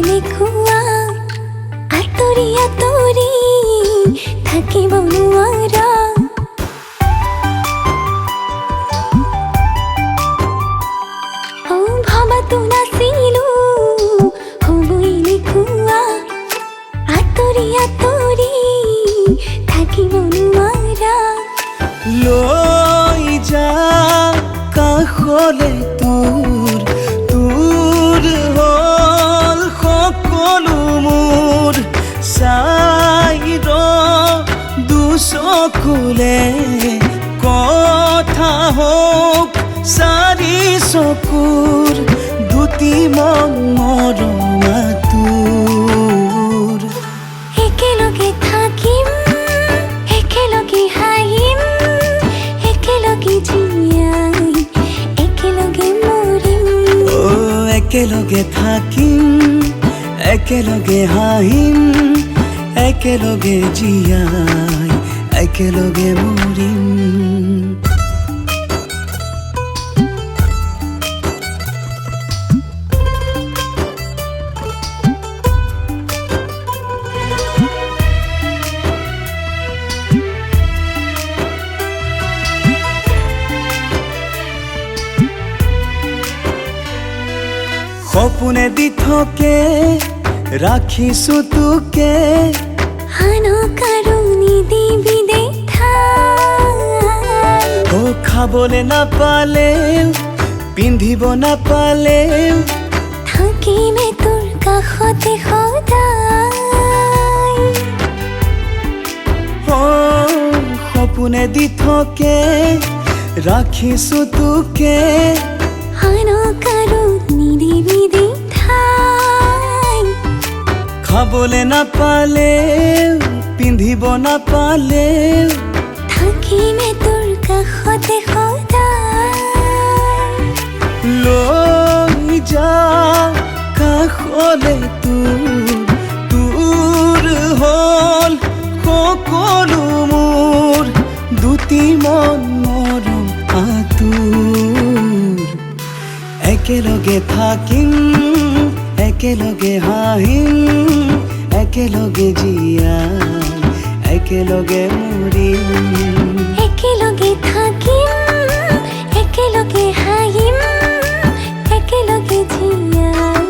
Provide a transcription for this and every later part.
দেখুয়া আতৰি আতৰি থাকিব নোৱাৰা ও ভাবাতো নাছিলো হ'বই দেখুৱা আতৰি আতৰি থাকিব নোৱাৰা লৈ যা কাষলে তোৰ হ'ল সকলো মোৰ চাই দুচকুলে কথা হওক চাৰি চকুৰ দুটি মৰমা তোৰ একেলগে থাকিম একেলগে হাঁহিম একেলগে জীয়াই একেলগে মৰিম একেলগে থাকিম একেলগে হাঁহিম একেলগে জীয়াই একেলগে মৰিম সপোনে দি থাকে ৰাখিছো তোকে আনক আৰু নিদিবি দেখাই ও খাবলে নাপালেও পিন্ধিব নাপালেও থাকিমে তোৰ কাষতে সদায় ও সপোনে দি থাকে ৰাখিছো তোকে আনক আৰু নিদিবি দেখাই খাবলে নাপালেও পিন্ধিব নাপালেও থাকিমে তোৰ কাষতে সদায় লৈ যা কাষলে তোৰ হ'ল সকলো মোৰ দুটি মৰম আতুৰ একেলগে থাকিম একেলগে হাঁহিম একেলগে জীয়াই একেলগে মৰিম একেলগে থাকিম একেলগে হাঁহিম একেলগে জীয়াই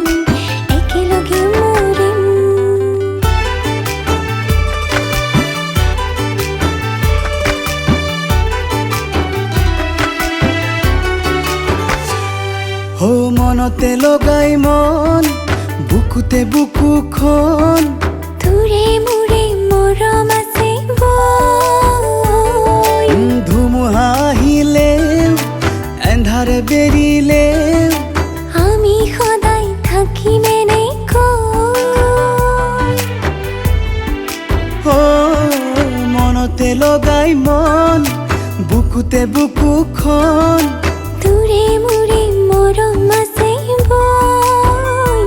একেলগে মৰিম ও মনতে লগাই মন বুকুতে বুকুখন তোৰে মোৰে মৰম আছে বৈ ধুমুহা আহিলেও এন্ধাৰে বেৰিলেও আমি সদায় থাকিমে কৈ ও মনতে লগাই মন বুকুতে বুকুখন তোৰে মোৰে মৰম আছে বৈ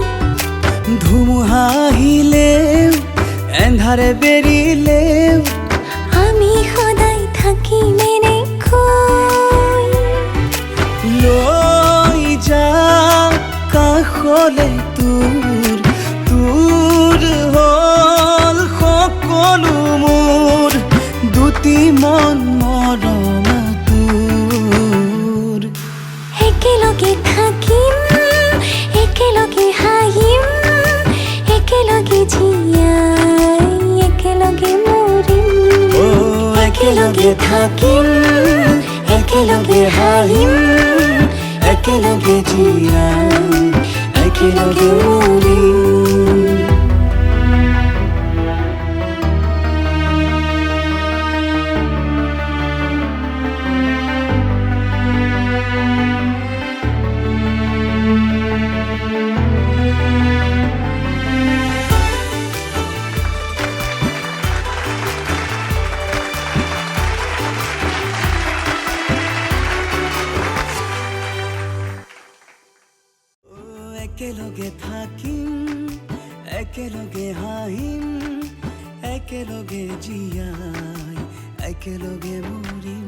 ধুমুহা আহিলেও এন্ধাৰে বেৰিলেও আমি সদায় থাকিমে কৈ লৈ যা কাষলে তোৰ হ'ল সকলো মোৰ দুটি মৰমা তোৰ একেলগে থাকিম একেলগে হাঁহিম একেলগে জীয়াই একেলগে মৰিম একেলগে থাকিম একেলগে হাঁহিম একেলগে জীয়াই একেলগে মৰিম একেলগে থাকিম একেলগে হাঁহিম একেলগে জীয়াই একেলগে মৰিম